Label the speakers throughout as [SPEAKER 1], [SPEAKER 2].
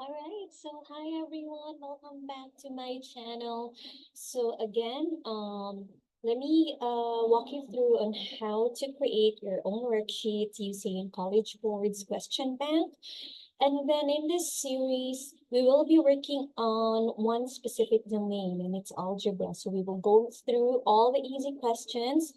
[SPEAKER 1] All right, so hi everyone, welcome back to my channel. So again, let me walk you through on how to create your own worksheet using College Board's question bank. And then in this series, we will be working on one specific domain, and it's algebra. So we will go through all the easy questions,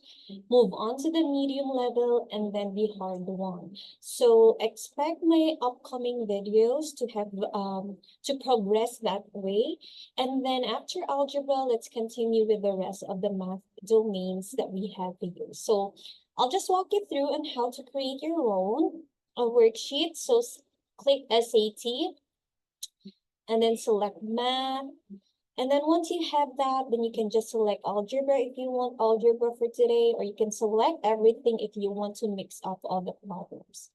[SPEAKER 1] move on to the medium level, and then the hard one. So expect my upcoming videos to have to progress that way. And then after algebra, let's continue with the rest of the math domains that we have here. So I'll just walk you through on how to create your own worksheet. So click SAT and then select math. And then once you have that, then you can just select algebra if you want algebra for today, or you can select everything if you want to mix up all the problems.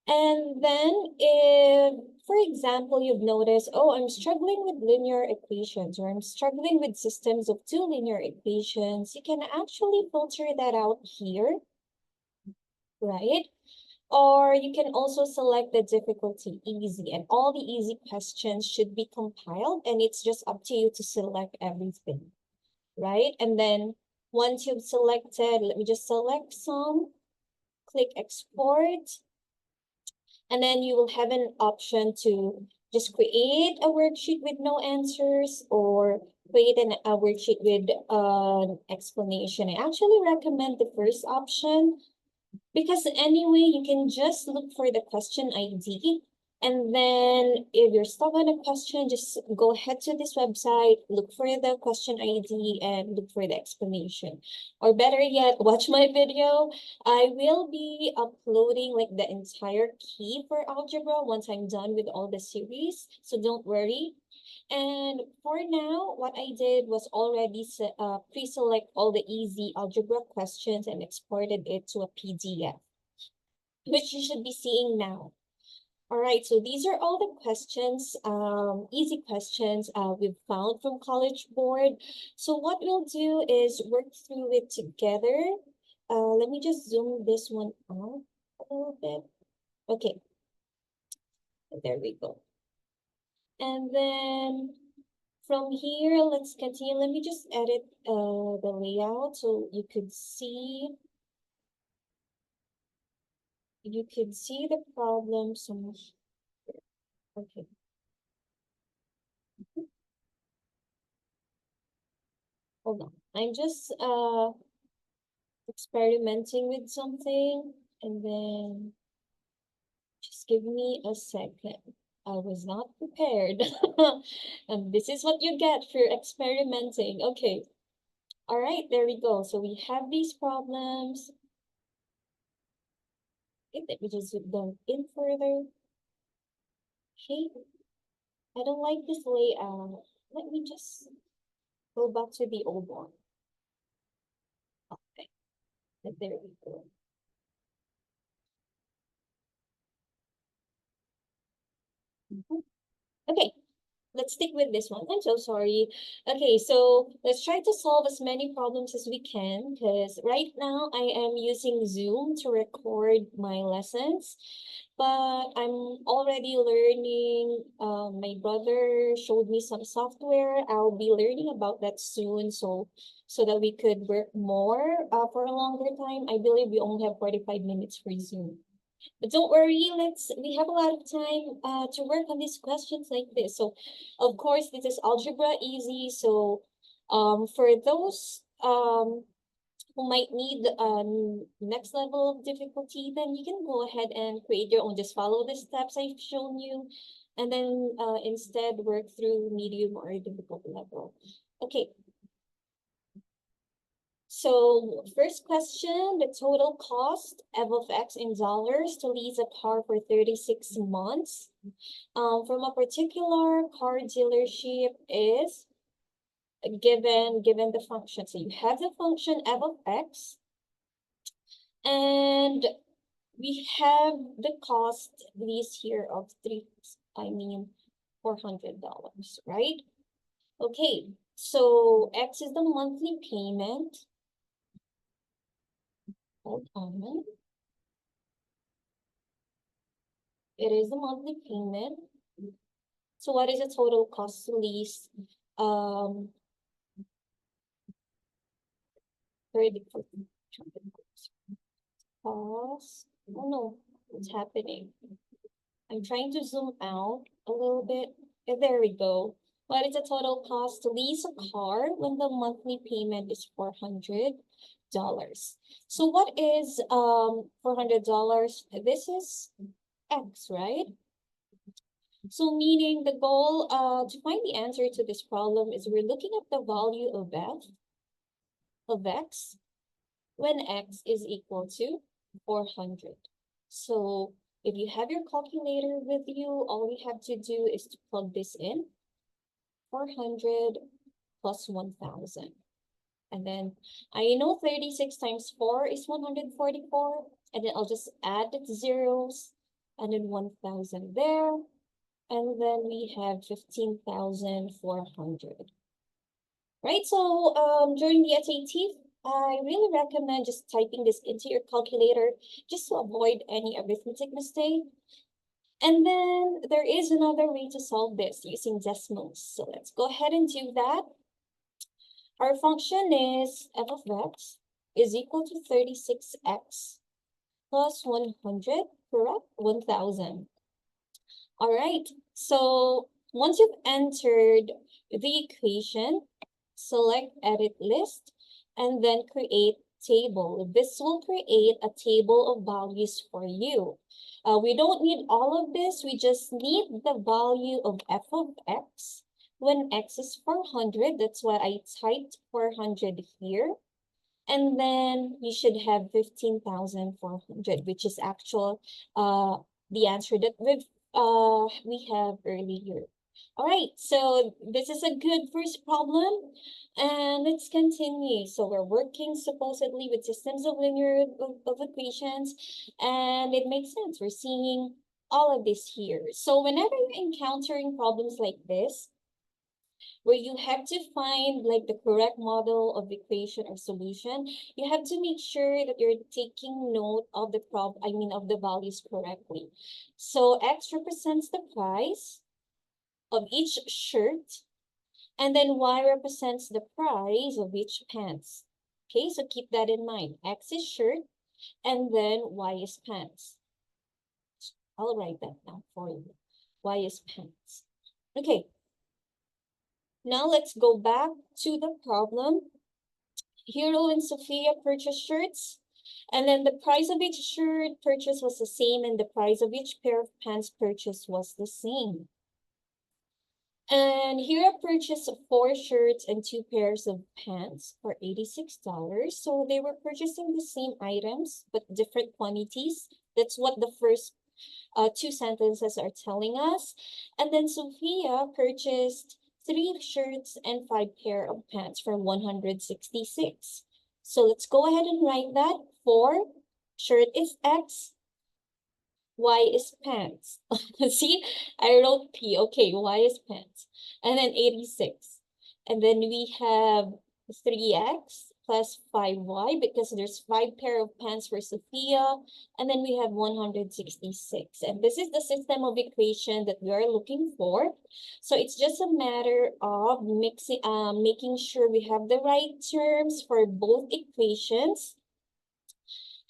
[SPEAKER 1] And then if, for example, you've noticed, oh, I'm struggling with linear equations, or I'm struggling with systems of two linear equations, you can actually filter that out here, right? Or you can also select the difficulty easy, and all the easy questions should be compiled, and it's just up to you to select everything, right? And then once you've selected, let me just select some, click export, and then you will have an option to just create a worksheet with no answers or create a worksheet with an explanation. I actually recommend the first option, because anyway, you can just look for the question ID. And then if you're stuck on a question, just go ahead to this website, look for the question ID and look for the explanation. Or better yet, watch my video. I will be uploading like the entire key for algebra once I'm done with all the series. So don't worry. And for now, what I did was already pre-select all the easy algebra questions and exported it to a PDF, which you should be seeing now. All right, so these are all the questions, easy questions we've found from College Board. So what we'll do is work through it together. Let me just zoom this one out a little bit. Okay, there we go. And then from here, let's continue. Let me just edit the layout so you could see the problem so much. Okay. Hold on. I'm just experimenting with something, and then just give me a second. I was not prepared. And this is what you get for experimenting. Okay. All right, there we go. So we have these problems. Okay, let me just go in further. Okay. I don't like this layout. Let me just go back to the old one. Okay. There we go. Okay, let's stick with this one. I'm so sorry. Okay, so let's try to solve as many problems as we can, because right now I am using Zoom to record my lessons, but I'm already learning. My brother showed me some software. I'll be learning about that soon, so that we could work more for a longer time. I believe we only have 45 minutes for Zoom. But don't worry, we have a lot of time to work on these questions like this. So of course, this is algebra easy. So for those who might need next level of difficulty, then you can go ahead and create your own. Just follow the steps I've shown you, and then instead work through medium or difficult level. Okay. So first question, the total cost of x in dollars to lease a car for 36 months from a particular car dealership is given the function. So you have the function f of x, and we have the cost lease here of $400, right? Okay, so x is the monthly payment. Hold on. It is the monthly payment. So what is the total cost to lease? Very cost. Oh no, what's happening? I'm trying to zoom out a little bit. There we go. What is the total cost to lease a car when the monthly payment is $400? So what is $400? This is X, right? So meaning the goal to find the answer to this problem is we're looking at the value of X when X is equal to 400. So if you have your calculator with you, all you have to do is to plug this in. 400 plus 1,000. And then I know 36 times 4 is 144. And then I'll just add the zeros and then 1,000 there. And then we have 15,400. Right, so during the SAT, I really recommend just typing this into your calculator just to avoid any arithmetic mistake. And then there is another way to solve this using decimals. So let's go ahead and do that. Our function is f of x is equal to 36x plus 100, correct? 1,000. All right, so once you've entered the equation, select edit list, and then create table. This will create a table of values for you. We don't need all of this. We just need the value of f of x when x is 400. That's why I typed 400 here. And then you should have 15,400, which is actual the answer that we have earlier. All right, so this is a good first problem. And let's continue. So we're working supposedly with systems of linear of equations, and it makes sense. We're seeing all of this here. So whenever you're encountering problems like this, where you have to find like the correct model of equation or solution, you have to make sure that you're taking note of the of the values correctly. So X represents the price of each shirt, and then Y represents the price of each pants. Okay, so keep that in mind. X is shirt, and then Y is pants. I'll write that down for you. Y is pants. Okay. Now let's go back to the problem. Hero and Sophia purchased shirts, and then the price of each shirt purchased was the same, and the price of each pair of pants purchased was the same. And Hero purchased 4 shirts and 2 pairs of pants for $86. So they were purchasing the same items, but different quantities. That's what the first 2 sentences are telling us. And then Sophia purchased 3 shirts and 5 pair of pants for $166. So let's go ahead and write that. 4 shirt is X, Y is pants. See, I wrote P. Okay, Y is pants. And then 86. And then we have 3X plus 5Y because there's 5 pair of pants for Sophia. And then we have 166. And this is the system of equation that we are looking for. So it's just a matter of making sure we have the right terms for both equations,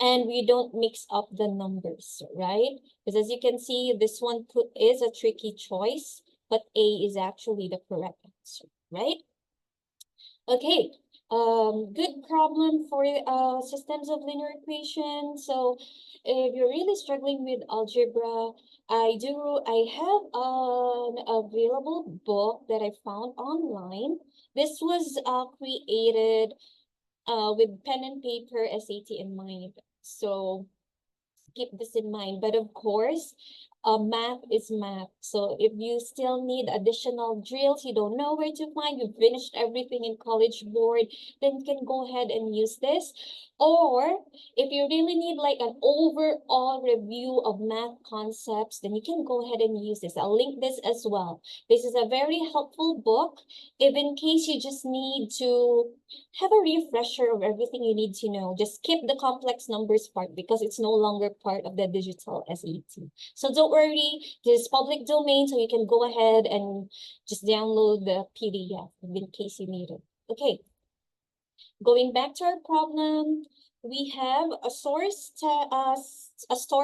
[SPEAKER 1] and we don't mix up the numbers, right? Because as you can see, this one is a tricky choice, but A is actually the correct answer, right? Okay, good problem for systems of linear equations. So if you're really struggling with algebra, I have an available book that I found online. This was created with pen and paper SAT in mind. So keep this in mind. But of course, math is math. So if you still need additional drills, you don't know where to find, you've finished everything in College Board, then you can go ahead and use this. Or if you really need like an overall review of math concepts, then you can go ahead and use this. I'll link this as well. This is a very helpful book if in case you just need to have a refresher of everything you need to know. Just skip the complex numbers part because it's no longer part of the digital SAT. So don't worry worry, this is public domain, so you can go ahead and just download the PDF in case you need it. Okay, going back to our problem, we have a store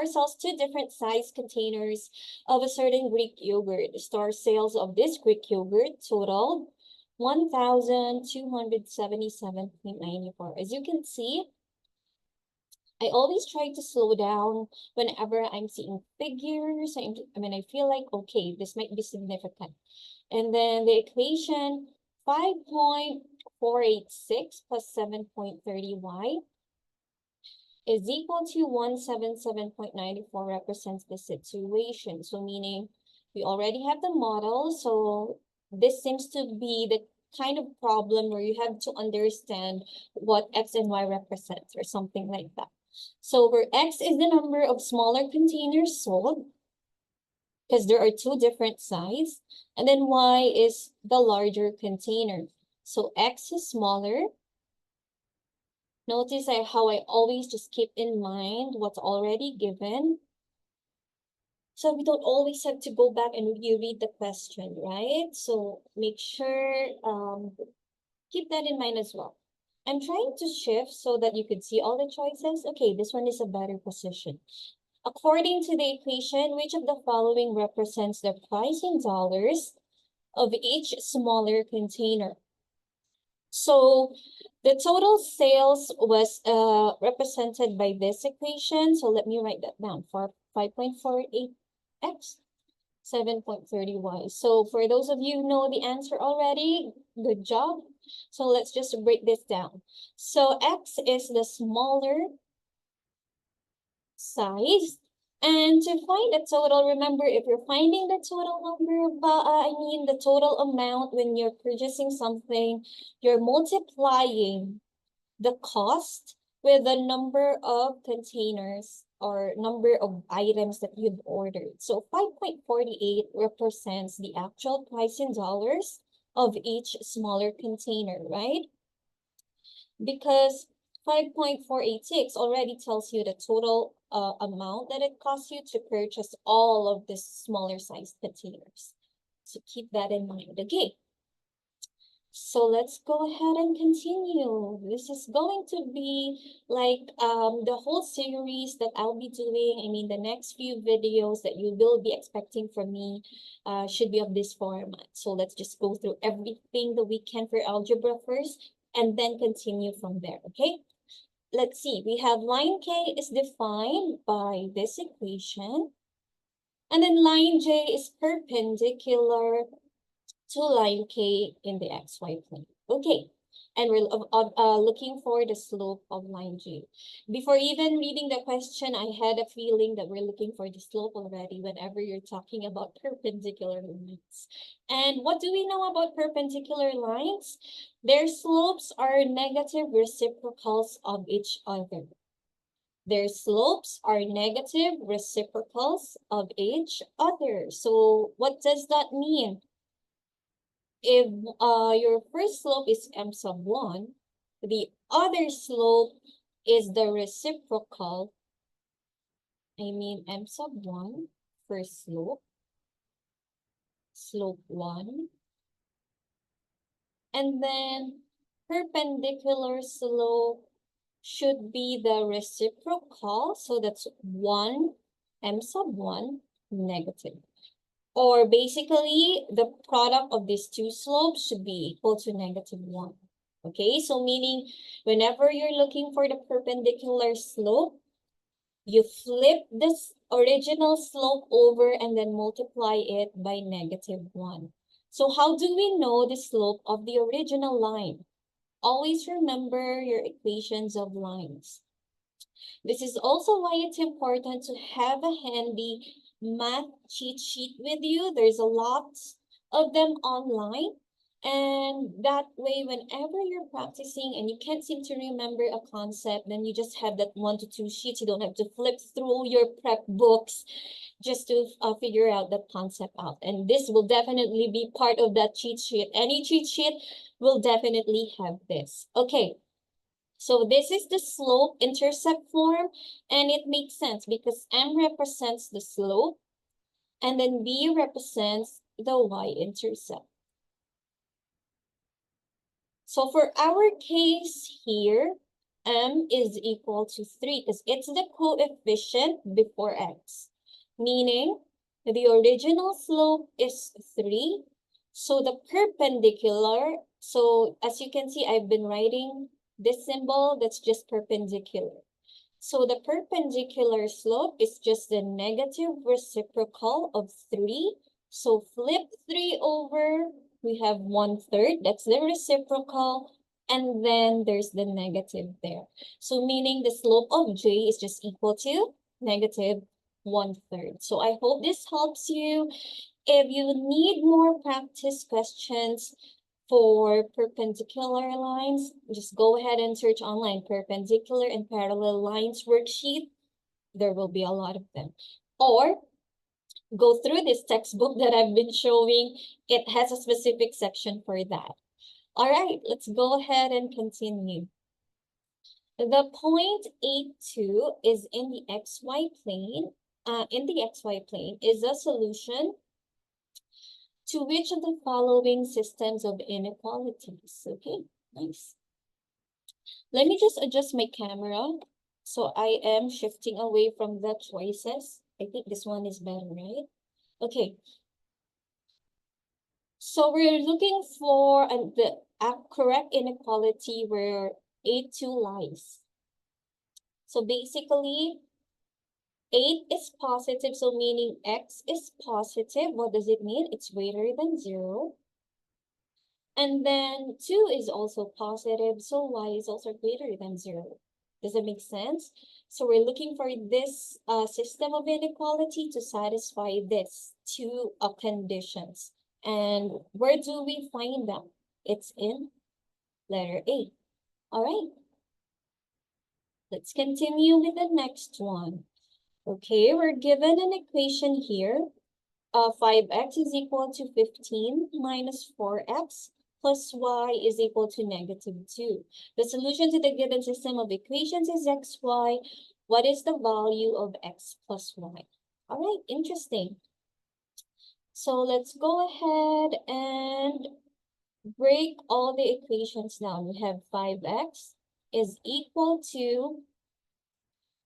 [SPEAKER 1] sells two different size containers of a certain Greek yogurt. The store sales of this Greek yogurt totaled 1,277.94. As you can see, I always try to slow down whenever I'm seeing figures. I feel like, okay, this might be significant. And then the equation 5.486 plus 7.30y is equal to 177.94 represents the situation. So meaning we already have the model. So this seems to be the kind of problem where you have to understand what X and Y represents or something like that. So where X is the number of smaller containers sold, because there are two different sizes, and then Y is the larger container. So X is smaller. Notice how I always just keep in mind what's already given. So we don't always have to go back and reread the question, right? So make sure, keep that in mind as well. I'm trying to shift so that you could see all the choices. Okay, this one is a better position. According to the equation, which of the following represents the price in dollars of each smaller container? So the total sales was represented by this equation. So let me write that down for 5.48x, 7.30y. So for those of you who know the answer already, good job. So let's just break this down. So X is the smaller size. And to find the total, remember, if you're finding the total number, the total amount when you're purchasing something, you're multiplying the cost with the number of containers or number of items that you've ordered. So 5.48 represents the actual price in dollars of each smaller container, right? Because 5.486 already tells you the total amount that it costs you to purchase all of the smaller sized containers. So keep that in mind. Okay. So let's go ahead and continue. This is going to be like the whole series that I'll be doing. The next few videos that you will be expecting from me should be of this format. So let's just go through everything that we can for algebra first and then continue from there, okay? Let's see, we have line K is defined by this equation. And then line J is perpendicular to line K in the XY plane. Okay, and we're looking for the slope of line J. Before even reading the question, I had a feeling that we're looking for the slope already whenever you're talking about perpendicular lines. And what do we know about perpendicular lines? Their slopes are negative reciprocals of each other. Their slopes are negative reciprocals of each other. So what does that mean? If your first slope is m sub 1, the other slope is the reciprocal, m sub 1, first slope, slope 1, and then perpendicular slope should be the reciprocal, so that's 1 m sub 1 negative. Or basically, the product of these two slopes should be equal to -1. Okay, so meaning whenever you're looking for the perpendicular slope, you flip this original slope over and then multiply it by -1. So how do we know the slope of the original line? Always remember your equations of lines. This is also why it's important to have a handy math cheat sheet with you. There's a lot of them online. And that way, whenever you're practicing and you can't seem to remember a concept, then you just have that 1 to 2 sheets. You don't have to flip through your prep books just to figure out that concept out. And this will definitely be part of that cheat sheet. Any cheat sheet will definitely have this. Okay. So this is the slope-intercept form, and it makes sense because m represents the slope, and then B represents the y-intercept. So for our case here, m is equal to 3 because it's the coefficient before x, meaning the original slope is 3. So the perpendicular, so as you can see, I've been writing this symbol that's just perpendicular. So the perpendicular slope is just the negative reciprocal of 3. So flip 3 over, we have 1/3, that's the reciprocal, and then there's the negative there. So meaning the slope of j is just equal to negative 1/3. So I hope this helps you. If you need more practice questions for perpendicular lines, just go ahead and search online perpendicular and parallel lines worksheet. There will be a lot of them. Or go through this textbook that I've been showing. It has a specific section for that. All right, let's go ahead and continue. The point 82 is in the xy plane. In the xy plane is a solution to which of the following systems of inequalities? Okay, nice. Let me just adjust my camera. So I am shifting away from the choices. I think this one is better, right? Okay. So we're looking for the correct inequality where 82 lies. So basically, 8 is positive, so meaning x is positive. What does it mean? It's greater than 0. And then 2 is also positive, so y is also greater than 0. Does that make sense? So we're looking for this system of inequality to satisfy this two conditions. And where do we find them? It's in letter A. All right. Let's continue with the next one. Okay, we're given an equation here. 5x is equal to 15 minus 4x plus y is equal to -2. The solution to the given system of equations is xy. What is the value of x plus y? All right, interesting. So let's go ahead and break all the equations down. We have 5x is equal to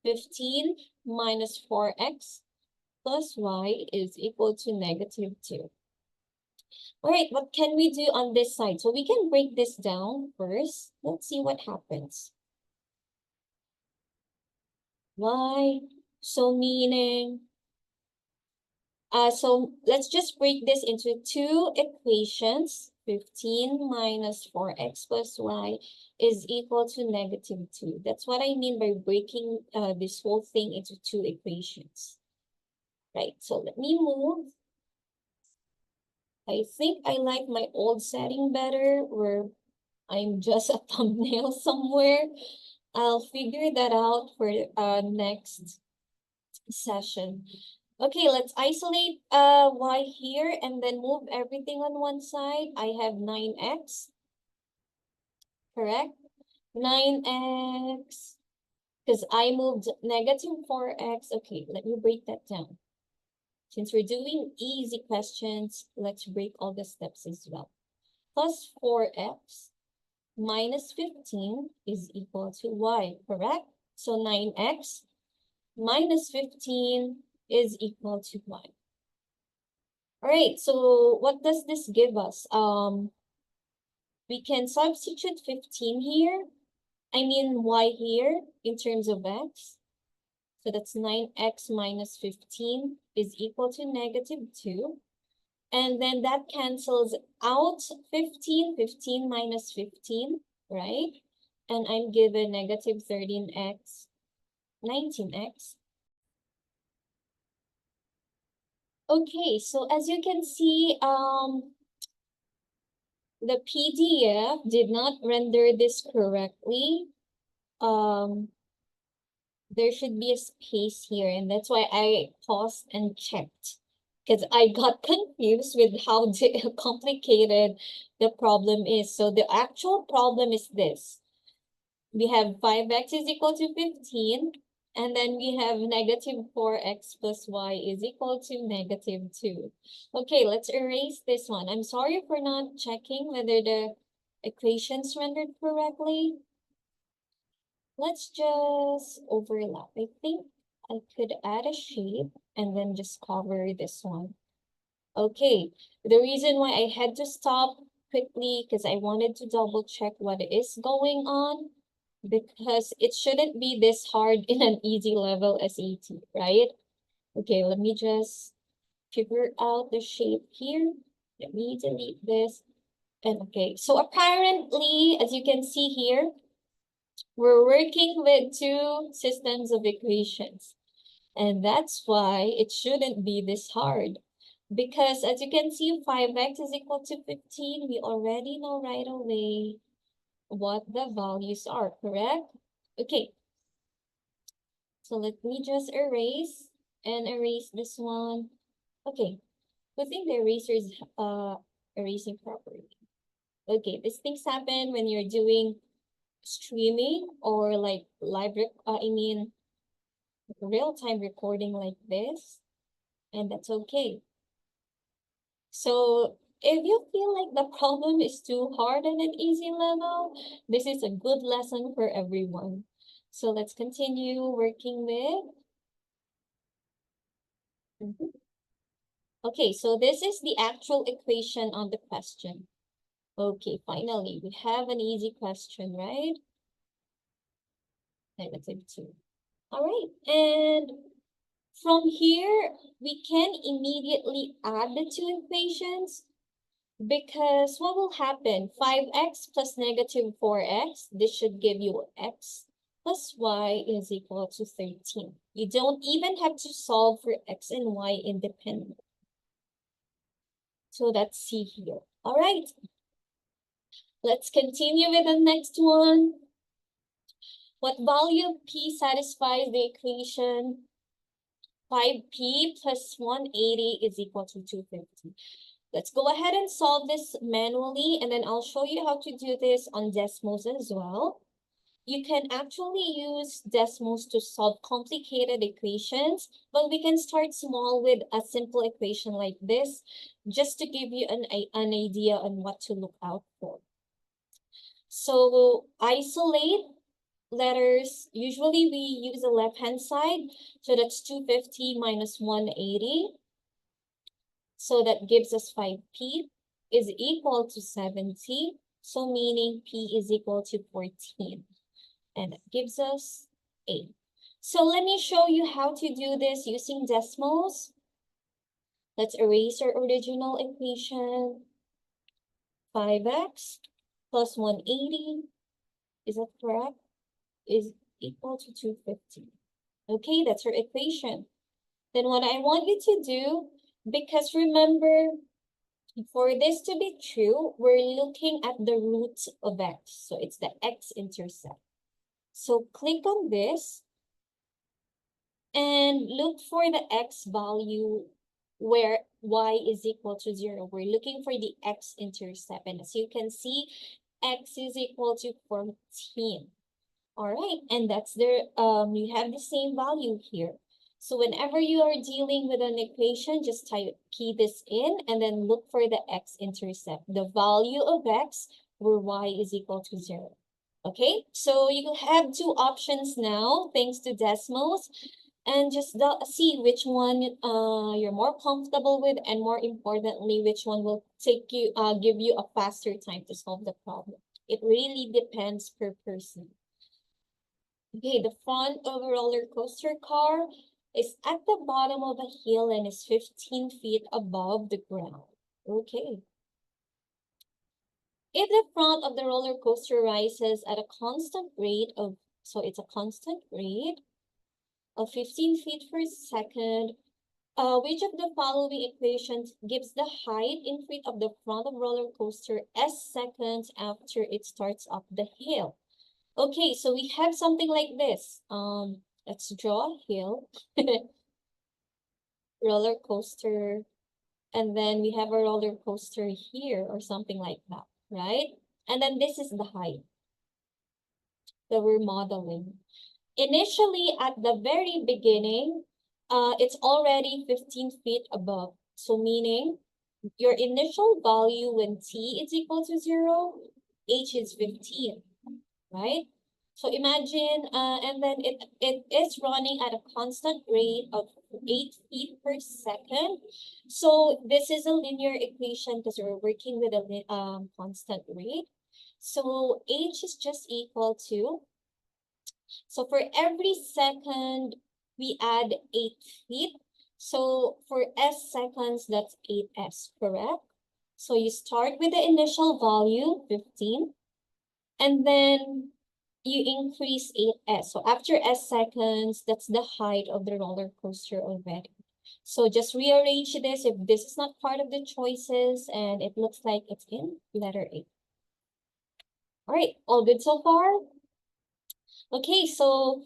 [SPEAKER 1] 15 minus 4x plus y is equal to -2. All right, what can we do on this side? So we can break this down first. Let's see what happens. Y, so meaning, so let's just break this into two equations. 15 minus 4x plus y is equal to -2. That's what I mean by breaking this whole thing into two equations. Right, so let me move. I think I like my old setting better, where I'm just a thumbnail somewhere. I'll figure that out for next session. Okay, let's isolate y here and then move everything on one side. I have 9x, correct? 9x, because I moved -4x. Okay, let me break that down. Since we're doing easy questions, let's break all the steps as well. Plus 4x minus 15 is equal to y, correct? So 9x minus 15 is equal to y. All right, so what does this give us? We can substitute 15 here. I mean y here in terms of x. So that's 9x minus 15 is equal to -2. And then that cancels out 15 minus 15, right? And I'm given -13x, 19x. Okay, so as you can see, the PDF did not render this correctly. There should be a space here, and that's why I paused and checked, because I got confused with how complicated the problem is. So the actual problem is this. We have 5x is equal to 15, And then we have negative 4x plus y is equal to negative 2. Okay, let's erase this one. I'm sorry for not checking whether the equations rendered correctly. Let's just overlap. I think I could add a shape and then just cover this one. Okay, the reason why I had to stop quickly because I wanted to double check what is going on, because it shouldn't be this hard in an easy level SAT, right? Okay, let me just figure out the shape here. Let me delete this. And okay, so apparently, as you can see here, we're working with two systems of equations. And that's why it shouldn't be this hard. Because as you can see, 5x is equal to 15. We already know right away what the values are, correct? Okay, so let me just erase and erase this one. Okay, good thing the eraser is erasing properly. Okay, these things happen when you're doing streaming or like live, real-time recording like this, and that's okay. So if you feel like the problem is too hard on an easy level, this is a good lesson for everyone. So let's continue working with. Okay, so this is the actual equation on the question. Okay, finally, we have an easy question, right? Negative 2. All right, and from here, we can immediately add the two equations. Because what will happen? 5x plus negative 4x, this should give you x plus y is equal to 13. You don't even have to solve for x and y independently. So that's C here. All right. Let's continue with the next one. What value of p satisfies the equation 5p plus 180 is equal to 250? Let's go ahead and solve this manually, and then I'll show you how to do this on Desmos as well. You can actually use Desmos to solve complicated equations, but we can start small with a simple equation like this, just to give you an idea on what to look out for. So isolate letters. Usually we use the left-hand side, so that's 250 minus 180. So that gives us 5p is equal to 70. So meaning p is equal to 14. And that gives us 8. So let me show you how to do this using Desmos. Let's erase our original equation. 5x plus 180, is that correct? Is equal to 250. Okay, that's our equation. Then what I want you to do, because remember, for this to be true, we're looking at the root of x. So it's the x-intercept. So click on this and look for the x value where y is equal to 0. We're looking for the x-intercept. And as you can see, x is equal to 14. All right, and that's there. You have the same value here. So whenever you are dealing with an equation, just key this in and then look for the x-intercept, the value of x where y is equal to 0. Okay, so you have two options now, thanks to Desmos, and just see which one you're more comfortable with, and more importantly, which one will give you a faster time to solve the problem. It really depends per person. Okay, the front of a roller coaster car is at the bottom of a hill and is 15 feet above the ground. Okay. If the front of the roller coaster rises at a constant rate of, so it's a constant rate of 15 feet per second, which of the following equations gives the height in feet of the front of roller coaster s seconds after it starts up the hill? Okay, so we have something like this. Let's draw a hill, roller coaster, and then we have a roller coaster here or something like that, right? And then this is the height that we're modeling. initially at the very beginning, it's already 15 feet above. So meaning your initial value when t is equal to 0, h is 15, right? So imagine, and then it is running at a constant rate of 8 feet per second. So this is a linear equation because we're working with a constant rate. So h is just equal to, so for every second, we add 8 feet. So for s seconds, that's 8s, correct? So you start with the initial value, 15, and then you increase 8s. So after s seconds, that's the height of the roller coaster already. So just rearrange this if this is not part of the choices, and it looks like it's in letter A. All right, all good so far? Okay, so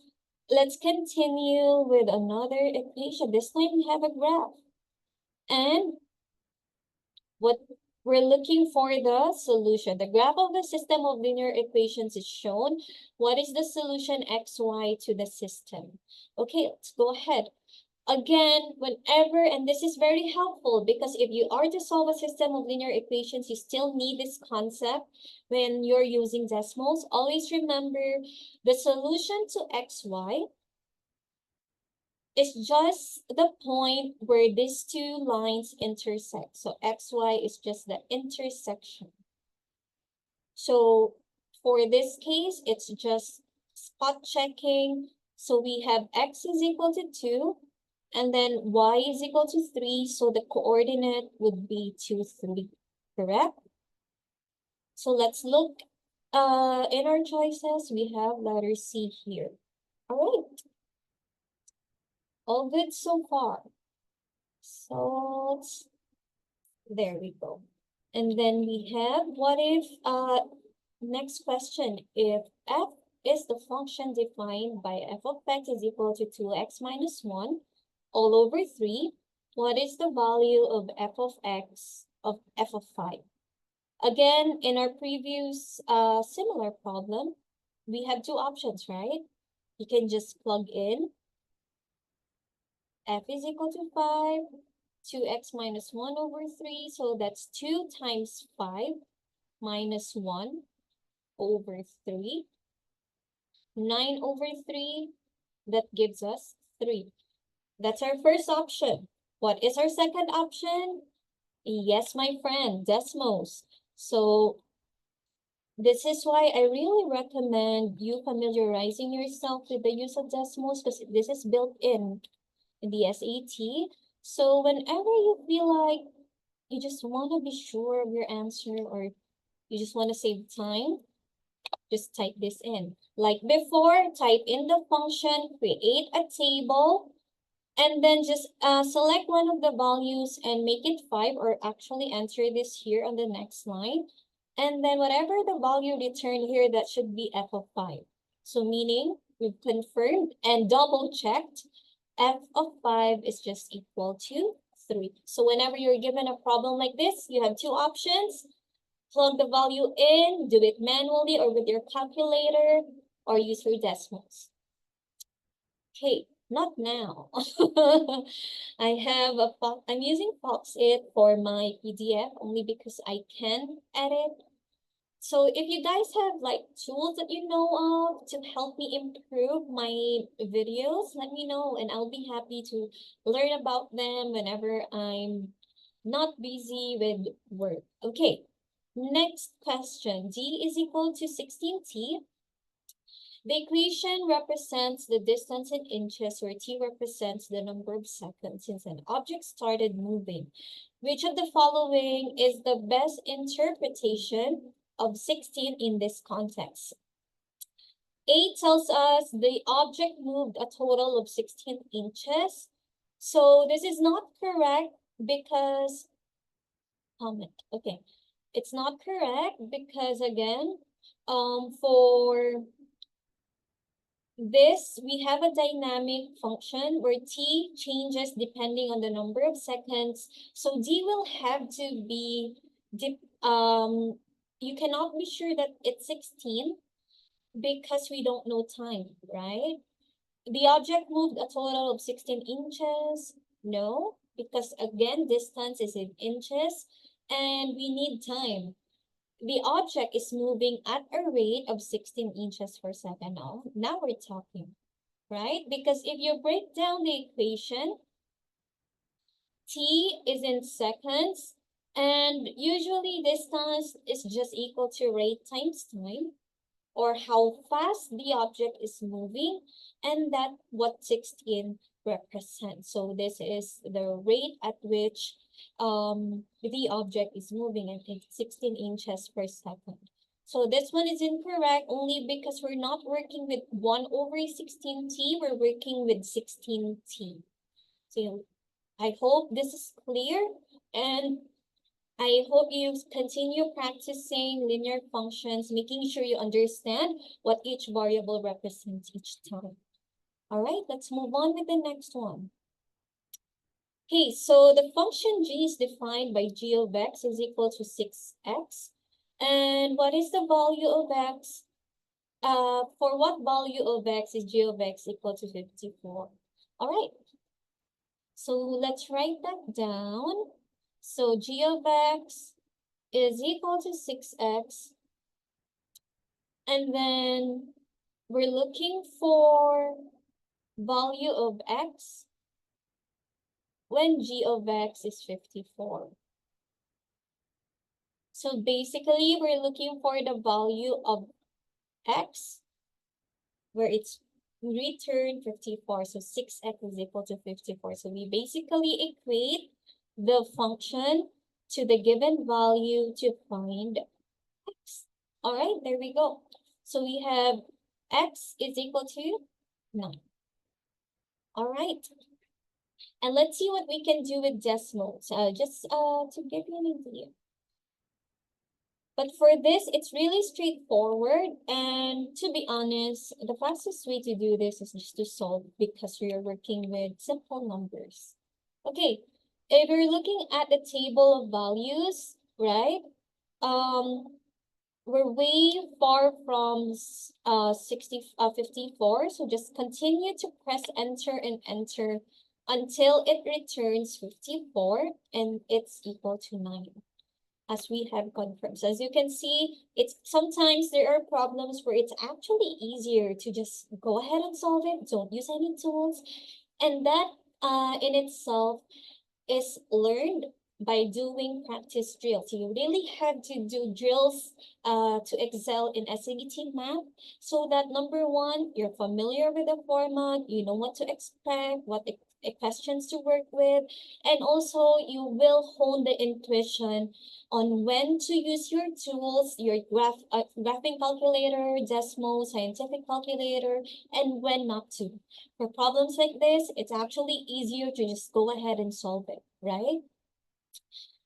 [SPEAKER 1] let's continue with another equation. This time we have a graph. And what we're looking for the solution. The graph of the system of linear equations is shown. What is the solution xy to the system? Okay, let's go ahead. Again, whenever, and this is very helpful because if you are to solve a system of linear equations, you still need this concept when you're using decimals. Always remember the solution to xy is just the point where these two lines intersect. So xy is just the intersection. So for this case, it's just spot checking. So we have x is equal to 2, and then y is equal to 3. So the coordinate would be 2, 3, correct? So let's look in our choices. We have letter C here. All right. All good so far. So there we go. And then we have, what if, next question, if f is the function defined by f of x is equal to 2x minus 1 all over 3, what is the value of f of x of f of 5? Again, in our previous similar problem, we have two options, right? You can just plug in f is equal to 5, 2x minus 1 over 3. So that's 2 times 5 minus 1 over 3. 9 over 3, that gives us 3. That's our first option. What is our second option? Yes, my friend, decimals. So this is why I really recommend you familiarizing yourself with the use of decimals because this is built in the SAT. So whenever you feel like you just want to be sure of your answer or you just want to save time, just type this in. Like before, type in the function, create a table, and then just select one of the values and make it 5, or actually enter this here on the next line. And then whatever the value returned here, that should be f of 5. So meaning we've confirmed and double checked f of 5 is just equal to 3. So whenever you're given a problem like this, you have two options. Plug the value in, do it manually or with your calculator, or use your decimals. Okay, not now. I'm using PSAT for my PDF only because I can edit. So if you guys have like tools that you know of to help me improve my videos, let me know and I'll be happy to learn about them whenever I'm not busy with work. Okay, next question. D is equal to 16t. The equation represents the distance in inches where t represents the number of seconds since an object started moving. Which of the following is the best interpretation of 16 in this context? A tells us the object moved a total of 16 inches. So this is not correct because, okay. It's not correct because again, for this, we have a dynamic function where t changes depending on the number of seconds. So d will have to be, you cannot be sure that it's 16 because we don't know time, right? The object moved a total of 16 inches. No, because again, distance is in inches and we need time. The object is moving at a rate of 16 inches per second. Now we're talking, right? Because if you break down the equation, t is in seconds, and usually distance is just equal to rate times time, or how fast the object is moving, and that's what 16 represents. So this is the rate at which the object is moving, and it's 16 inches per second. So this one is incorrect only because we're not working with 1 over 16t, we're working with 16t. So I hope this is clear, and I hope you continue practicing linear functions, making sure you understand what each variable represents each time. All right, let's move on with the next one. Okay, so the function g is defined by g of x is equal to 6x. And what is the value of x? For what value of x is g of x equal to 54? All right, so let's write that down. So g of x is equal to 6x. And then we're looking for value of x when g of x is 54. So basically, we're looking for the value of x where it's returned 54. So 6x is equal to 54. So we basically equate the function to the given value to find x. All right, there we go. So we have x is equal to 9. All right. And let's see what we can do with decimals, just to give you an idea. But for this, it's really straightforward. And to be honest, the fastest way to do this is just to solve because we are working with simple numbers. Okay, if you're looking at the table of values, right? We're way far from 54, so just continue to press enter and enter until it returns 54 and it's equal to 9, as we have confirmed. So as you can see, it's sometimes there are problems where it's actually easier to just go ahead and solve it, don't use any tools, and that in itself is learned by doing practice drills. You really have to do drills to excel in SAT math, so that number one, you're familiar with the format, you know what to expect, what questions to work with, and also you will hone the intuition on when to use your tools, your graphing calculator, decimal, scientific calculator, and when not to. For problems like this, it's actually easier to just go ahead and solve it, right?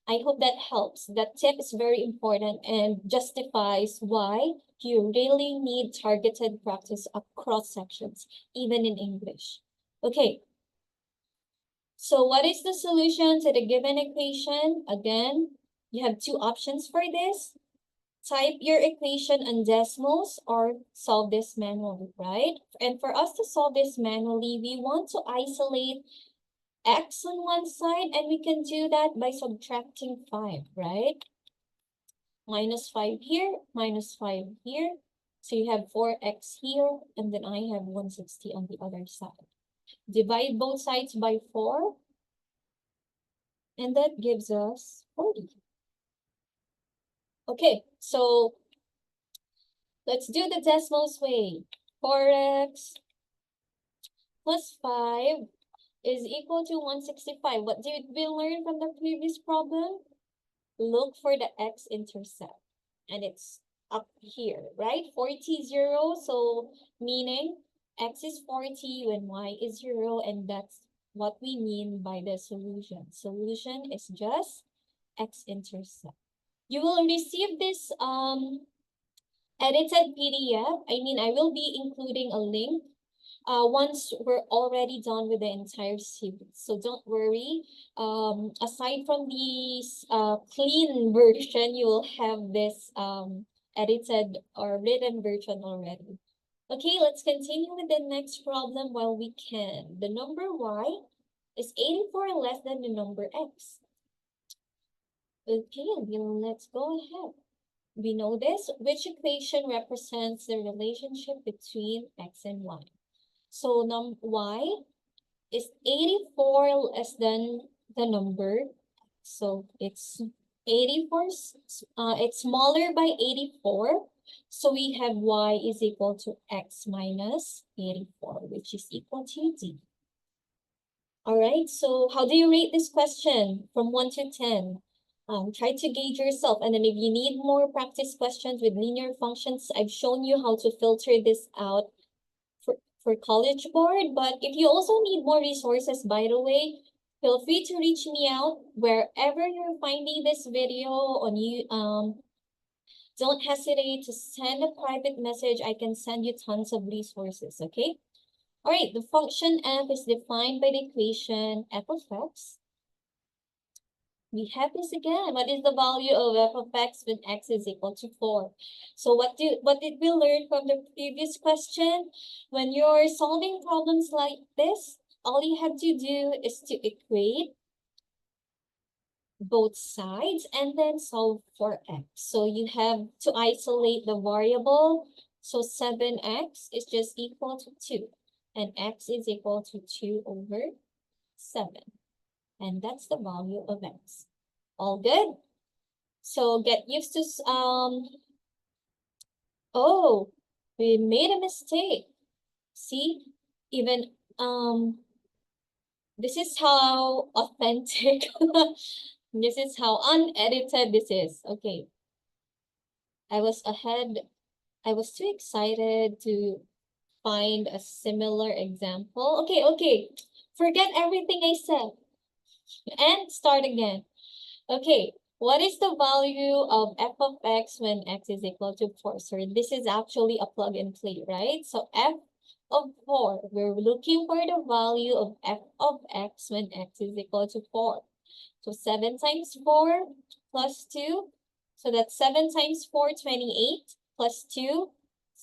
[SPEAKER 1] I hope that helps. That tip is very important and justifies why you really need targeted practice across sections, even in English. Okay, so what is the solution to the given equation? Again, you have two options for this. Type your equation in decimals or solve this manually, right? And for us to solve this manually, we want to isolate x on one side, and we can do that by subtracting 5, right? Minus 5 here, minus 5 here. So you have 4x here, and then I have 160 on the other side. Divide both sides by 4, and that gives us 40. Okay, so let's do the decimals way. 4x plus 5 is equal to 165. What did we learn from the previous problem? Look for the x-intercept, and it's up here, right? 40, 0, so meaning x is 40 when y is 0, and that's what we mean by the solution. Solution is just x-intercept. You will receive this edited PDF. I will be including a link once we're already done with the entire series. So don't worry. Aside from the clean version, you will have this edited or written version already. Okay, let's continue with the next problem while we can. The number y is 84 less than the number x. Okay, let's go ahead. We know this. Which equation represents the relationship between x and y? So y is 84 less than the number. So it's 84, it's smaller by 84. So we have y is equal to x minus 84, which is equal to d. All right, so how do you rate this question from 1 to 10? Try to gauge yourself. And then if you need more practice questions with linear functions, I've shown you how to filter this out for College Board. But if you also need more resources, by the way, feel free to reach me out wherever you're finding this video on you. Don't hesitate to send a private message. I can send you tons of resources, okay? All right, the function f is defined by the equation f of x. We have this again. What is the value of f of x when x is equal to 4? So what did we learn from the previous question? When you're solving problems like this, all you have to do is to equate both sides and then solve for x. So you have to isolate the variable. So 7x is just equal to 2. And x is equal to 2 over 7. And that's the value of x. All good? So get used to, oh, we made a mistake. See, even, this is how authentic, this is how unedited this is. Okay. I was too excited to find a similar example. Okay. Forget everything I said and start again. Okay, what is the value of f of x when x is equal to 4? So this is actually a plug and play, right? So f of 4, we're looking for the value of f of x when x is equal to 4. So 7 times 4 plus 2. So that's 7 times 4, 28, plus 2,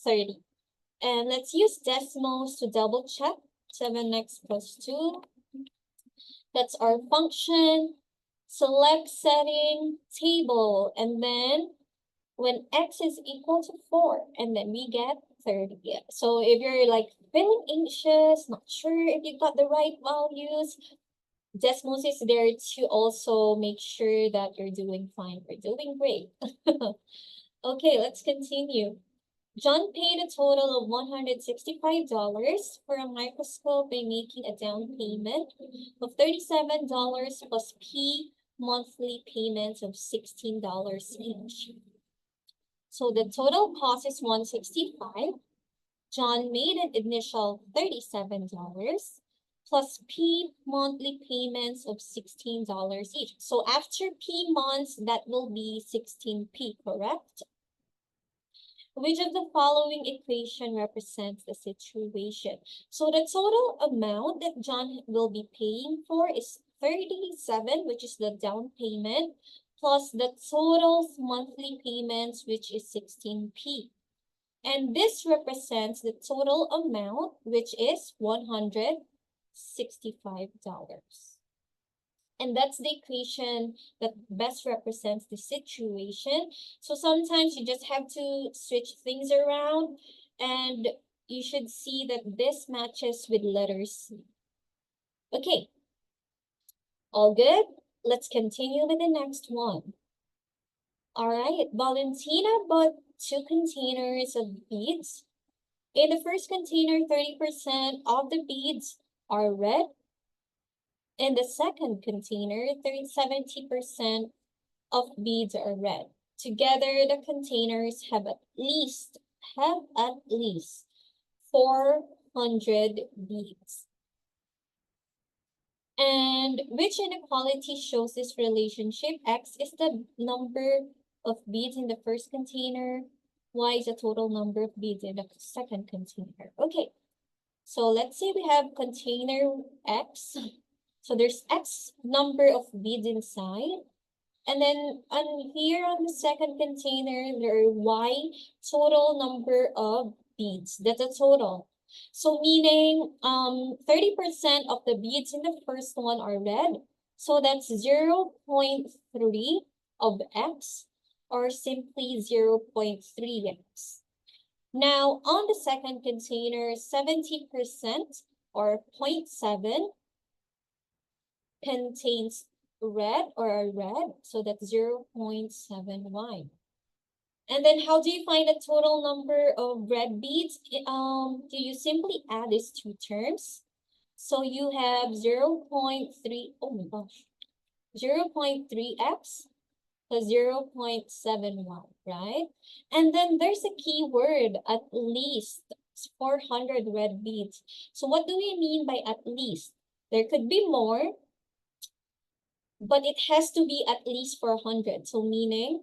[SPEAKER 1] 30. And let's use decimals to double check. 7x plus 2. That's our function. Select setting table, and then when x is equal to 4, and then we get 30. So if you're like feeling anxious, not sure if you got the right values, decimals is there to also make sure that you're doing fine. You're doing great. Okay, let's continue. John paid a total of $165 for a microscope by making a down payment of $37 plus P monthly payments of $16 each. So the total cost is $165. John made an initial $37 plus P monthly payments of $16 each. So after P months, that will be 16P, correct? Which of the following equation represents the situation? So the total amount that John will be paying for is 37, which is the down payment, plus the total monthly payments, which is 16P. And this represents the total amount, which is $165. And that's the equation that best represents the situation. So sometimes you just have to switch things around, and you should see that this matches with letter C. Okay, all good? Let's continue with the next one. All right, Valentina bought 2 containers of beads. In the first container, 30% of the beads are red. In the second container, 70% of beads are red. Together, the containers have at least 400 beads. And which inequality shows this relationship? X is the number of beads in the first container. Y is the total number of beads in the second container. Okay, so let's say we have container X. So there's X number of beads inside. And then on here on the second container, there are Y total number of beads. That's a total. So meaning 30% of the beads in the first one are red. So that's 0.3 of x, or simply 0.3x. Now, on the second container, 70% or 0.7 contains red or red, so that's 0.7y. And then how do you find the total number of red beads? Do you simply add these two terms? So you have 0.3, oh my gosh, 0.3x plus 0.71, right? And then there's a key word, at least 400 red beads. So what do we mean by at least? There could be more, but it has to be at least 400. So meaning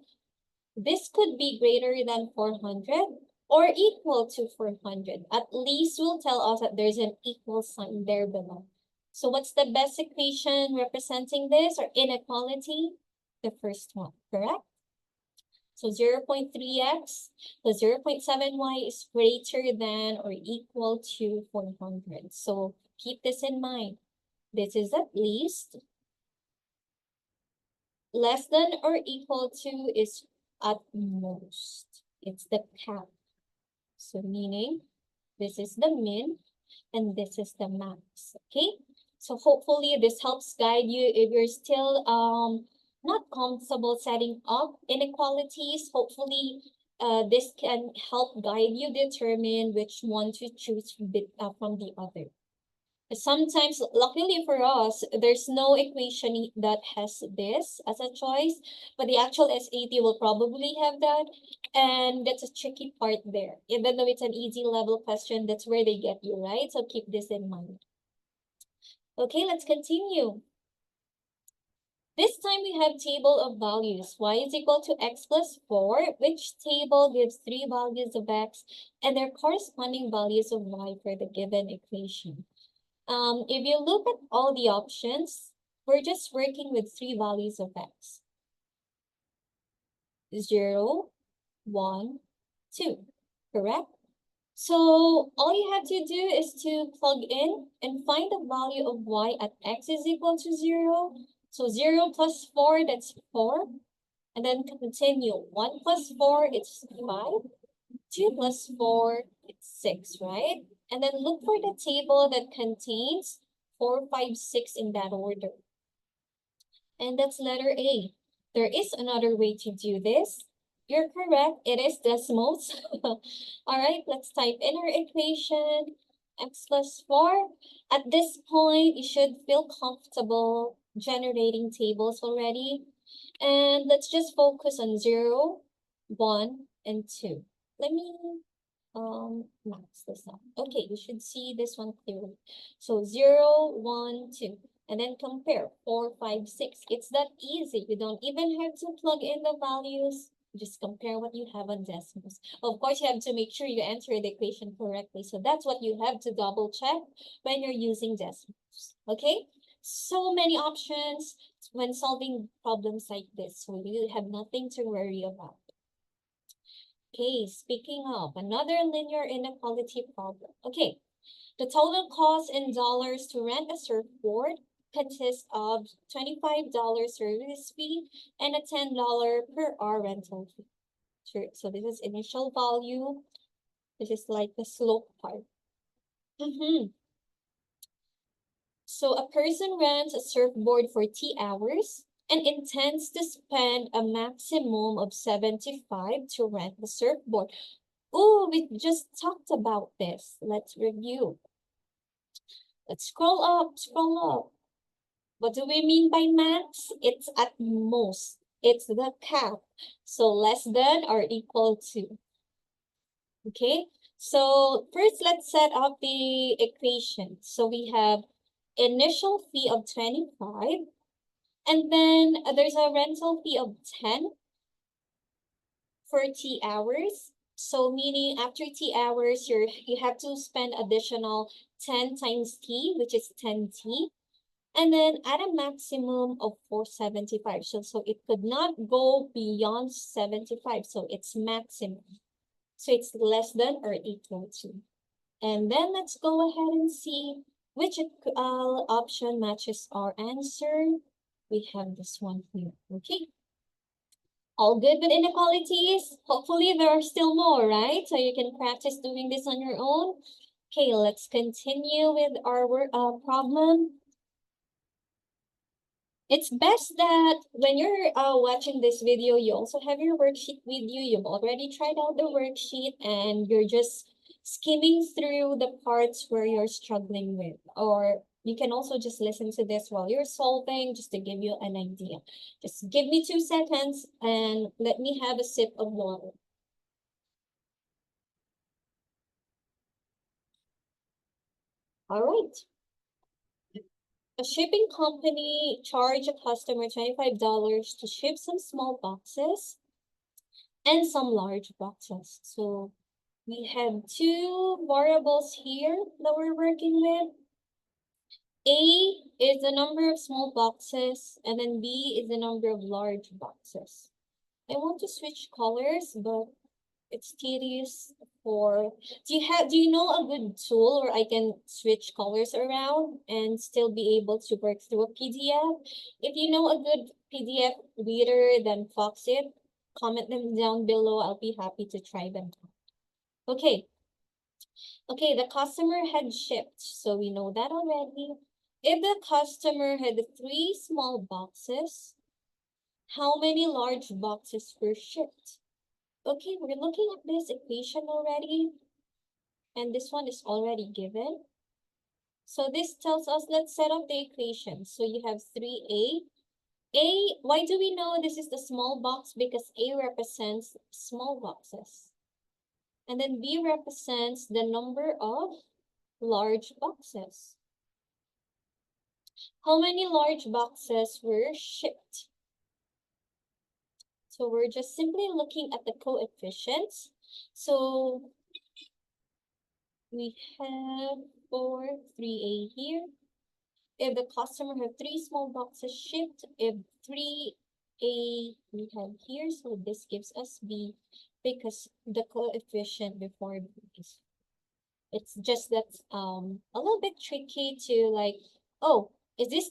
[SPEAKER 1] this could be greater than 400 or equal to 400. At least will tell us that there's an equal sign there below. So what's the best equation representing this, or inequality? The first one, correct? So 0.3x plus 0.7y is greater than or equal to 400. So keep this in mind. This is at least. Less than or equal to is at most. It's the cap. So meaning this is the min and this is the max. Okay? So hopefully this helps guide you if you're still not comfortable setting up inequalities. Hopefully this can help guide you determine which one to choose from the other. Sometimes, luckily for us, there's no equation that has this as a choice, but the actual SAT will probably have that, and that's a tricky part there. Even though it's an easy level question, that's where they get you, right? So keep this in mind. Okay, let's continue. This time we have table of values. Y is equal to x plus 4, which table gives 3 values of x and their corresponding values of y for the given equation. If you look at all the options, we're just working with 3 values of x. 0, 1, 2, correct? So all you have to do is to plug in and find the value of y at x is equal to 0. So 0 plus 4, that's 4. And then continue. 1 plus 4, it's 5. 2 plus 4, it's 6, right? And then look for the table that contains 4, 5, 6 in that order. And that's letter A. There is another way to do this. You're correct, it is decimals. All right, let's type in our equation. X plus 4. At this point, you should feel comfortable generating tables already. And let's just focus on 0, 1, and 2. Let me max this out. Okay, you should see this one clearly. So 0, 1, 2. And then compare 4, 5, 6. It's that easy. You don't even have to plug in the values. Just compare what you have on decimals. Of course, you have to make sure you answer the equation correctly. So that's what you have to double check when you're using decimals. Okay? So many options when solving problems like this. So you have nothing to worry about. Okay, speaking of another linear inequality problem. Okay, the total cost in dollars to rent a surfboard consists of $25 service fee and a $10 per hour rental fee. Sure. So this is initial value. This is like the slope part. So a person rents a surfboard for 3 hours and intends to spend a maximum of 75 to rent the surfboard. Oh, we just talked about this. Let's review. Let's scroll up, scroll up. What do we mean by max? It's at most. It's the cap. So less than or equal to. Okay, so first let's set up the equation. So we have initial fee of 25. And then there's a rental fee of 10 for T hours. So meaning after T hours, you have to spend additional 10 times T, which is 10T. And then at a maximum of 475. So it could not go beyond 75. So it's maximum. So it's less than or equal to. And then let's go ahead and see which option matches our answer. We have this one here, okay? All good with inequalities? Hopefully there are still more, right? So you can practice doing this on your own. Okay, let's continue with our problem. It's best that when you're watching this video, you also have your worksheet with you. You've already tried out the worksheet and you're just skimming through the parts where you're struggling with. Or you can also just listen to this while you're solving, just to give you an idea. Just give me 2 seconds and let me have a sip of water. All right. A shipping company charged a customer $25 to ship some small boxes and some large boxes. So we have two variables here that we're working with. A is the number of small boxes, and then B is the number of large boxes. I want to switch colors, but it's tedious for, do you know a good tool where I can switch colors around and still be able to work through a PDF? If you know a good PDF reader, then Foxit, comment them down below. I'll be happy to try them. Okay. Okay, the customer had shipped, so we know that already. If the customer had 3 small boxes, how many large boxes were shipped? Okay, we're looking at this equation already, and this one is already given. So this tells us, let's set up the equation. So you have 3A. Why do we know this is the small box? Because A represents small boxes. And then B represents the number of large boxes. How many large boxes were shipped? So we're just simply looking at the coefficients. So we have 3A here. If the customer had 3 small boxes shipped, if 3A we have here, so this gives us B because the coefficient before B is, it's just that a little bit tricky to like, oh, is this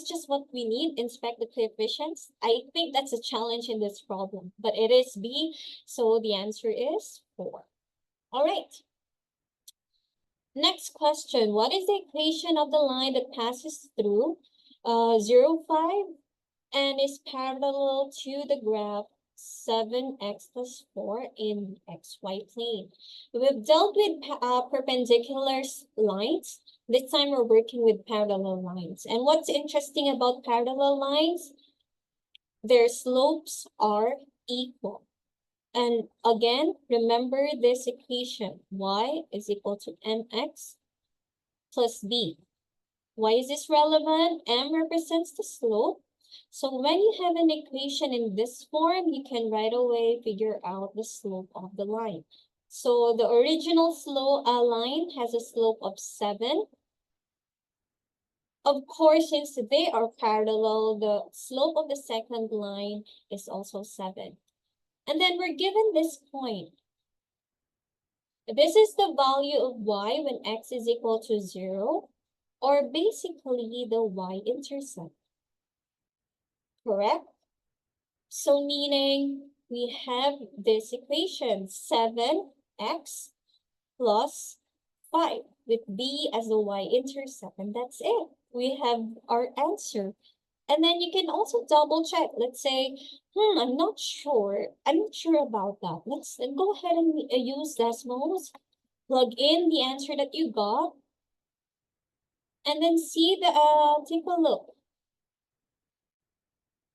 [SPEAKER 1] just what we need? Inspect the coefficients. I think that's a challenge in this problem, but it is B, so the answer is 4. All right. Next question. What is the equation of the line that passes through 0, 5 and is parallel to the graph 7x plus 4 in the xy plane? We've dealt with perpendicular lines. This time we're working with parallel lines. And what's interesting about parallel lines? Their slopes are equal. And again, remember this equation. Y is equal to mx plus b. Why is this relevant? M represents the slope. So when you have an equation in this form, you can right away figure out the slope of the line. So the original slope line has a slope of 7. Of course, since they are parallel, the slope of the second line is also 7. And then we're given this point. This is the value of y when x is equal to 0, or basically the y-intercept. Correct? So meaning we have this equation, 7x plus 5 with b as the y-intercept, and that's it. We have our answer. And then you can also double check. Let's say, I'm not sure about that. Let's go ahead and use decimals. Plug in the answer that you got. And then see the, take a look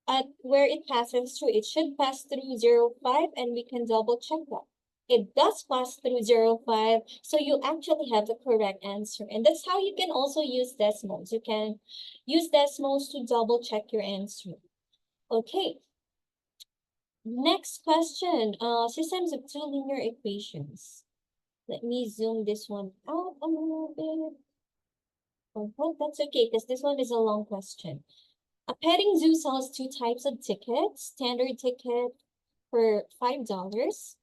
[SPEAKER 1] at where it passes through. It should pass through 0, 5, and we can double check that. It does pass through 0, 5, so you actually have the correct answer. And that's how you can also use decimals. You can use decimals to double check your answer. Okay. Next question. Systems of 2 linear equations. Let me zoom this one out a little bit. Oh, that's okay, because this one is a long question. A petting zoo sells 2 types of tickets. Standard ticket for $5.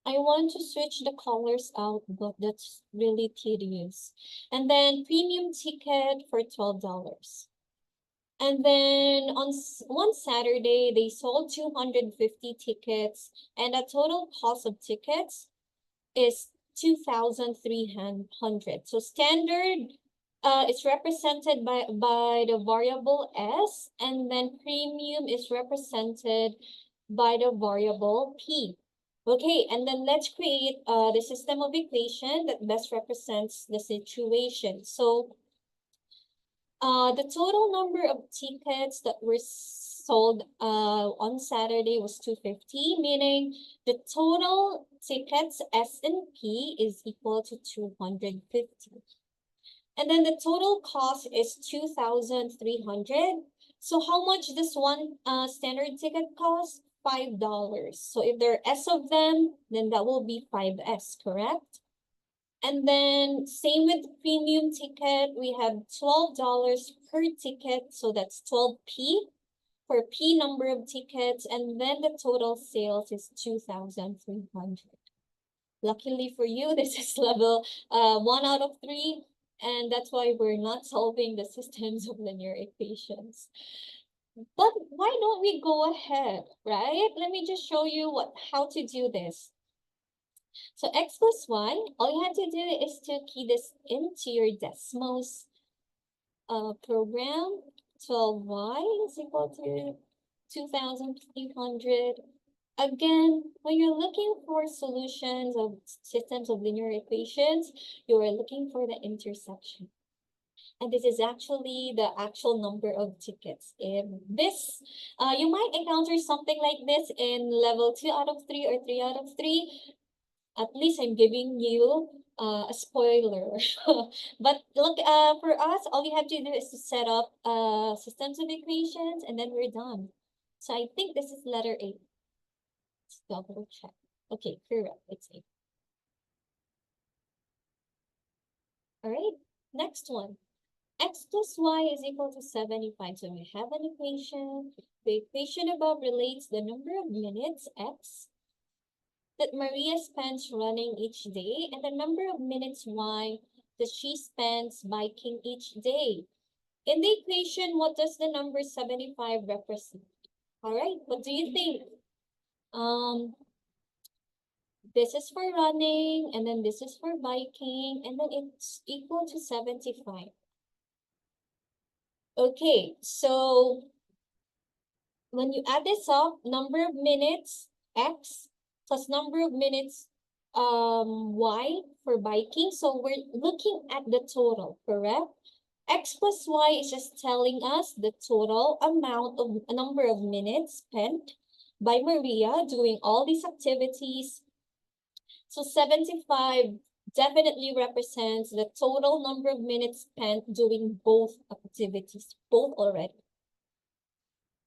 [SPEAKER 1] I want to switch the colors out, but that's really tedious. And then premium ticket for $12. And then on one Saturday, they sold 250 tickets, and the total cost of tickets is 2,300. So standard is represented by the variable S, and then premium is represented by the variable P. Okay, and then let's create the system of equation that best represents the situation. So the total number of tickets that were sold on Saturday was 250, meaning the total tickets S and P is equal to 250. And then the total cost is 2,300. So how much does one standard ticket cost? $5. So if there are S of them, then that will be 5S, correct? And then same with premium ticket, we have $12 per ticket. So that's 12P for P number of tickets. And then the total sales is 2,300. Luckily for you, this is level 1 out of 3. And that's why we're not solving the systems of linear equations. But why don't we go ahead, right? Let me just show you how to do this. So x plus 1, all you have to do is to key this into your Desmos program. 12y is equal to 2,300. Again, when you're looking for solutions of systems of linear equations, you are looking for the intersection. And this is actually the actual number of tickets. If this, you might encounter something like this in level 2 out of 3 or 3 out of 3. At least I'm giving you a spoiler. But look, for us, all we have to do is to set up systems of equations, and then we're done. So I think this is letter A. Let's double check. Okay, correct. It's A. All right, next one. X plus y is equal to 75. So we have an equation. The equation above relates the number of minutes, X, that Maria spends running each day, and the number of minutes, Y, that she spends biking each day. In the equation, what does the number 75 represent? All right, what do you think? This is for running, and then this is for biking, and then it's equal to 75. Okay, so when you add this up, number of minutes, X, plus number of minutes, Y for biking. So we're looking at the total, correct? X plus Y is just telling us the total amount of a number of minutes spent by Maria doing all these activities. So 75 definitely represents the total number of minutes spent doing both activities, both already.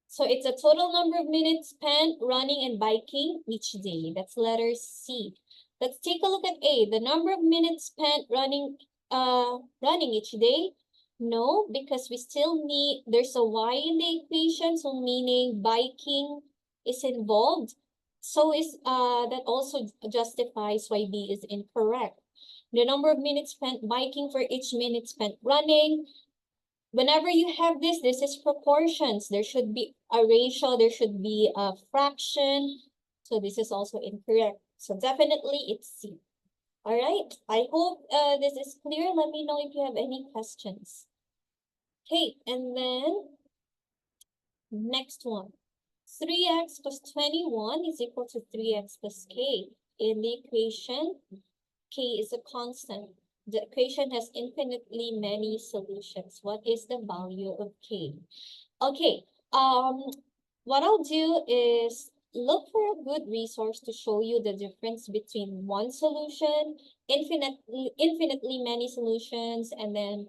[SPEAKER 1] So it's a total number of minutes spent running and biking each day. That's letter C. Let's take a look at A. The number of minutes spent running each day. No, because we still need, there's a Y in the equation, so meaning biking is involved. So is that also justifies why B is incorrect. The number of minutes spent biking for each minute spent running. Whenever you have this is proportions. There should be a ratio, there should be a fraction. So this is also incorrect. So definitely it's C. All right, I hope this is clear. Let me know if you have any questions. Okay, and then next one. 3x plus 21 is equal to 3x plus k. In the equation, k is a constant. The equation has infinitely many solutions. What is the value of k? Okay, what I'll do is look for a good resource to show you the difference between one solution, infinitely many solutions, and then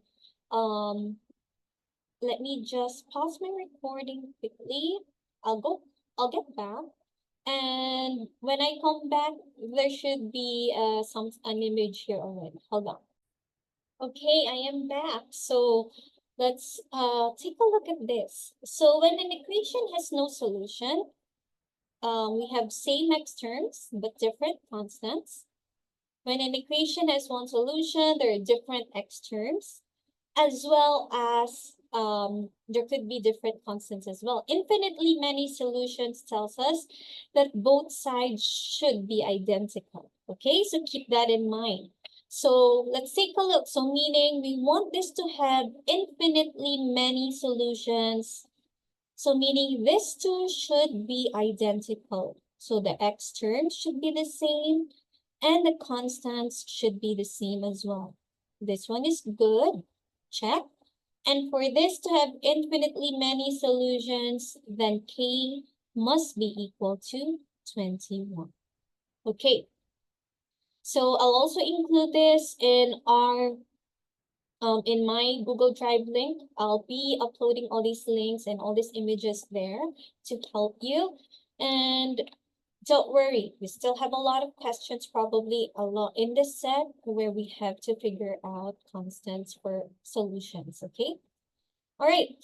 [SPEAKER 1] let me just pause my recording quickly. I'll get back. And when I come back, there should be an image here already. Hold on. Okay, I am back. So let's take a look at this. So when an equation has no solution, we have same x terms, but different constants. When an equation has one solution, there are different x terms, as well as there could be different constants as well. Infinitely many solutions tells us that both sides should be identical. Okay, so keep that in mind. So let's take a look. So meaning we want this to have infinitely many solutions. So meaning this two should be identical. So the x terms should be the same and the constants should be the same as well. This one is good. Check. And for this to have infinitely many solutions, then k must be equal to 21. Okay. So I'll also include this in our in my Google Drive link. I'll be uploading all these links and all these images there to help you. And don't worry, we still have a lot of questions, probably a lot in this set where we have to figure out constants for solutions, okay? All right.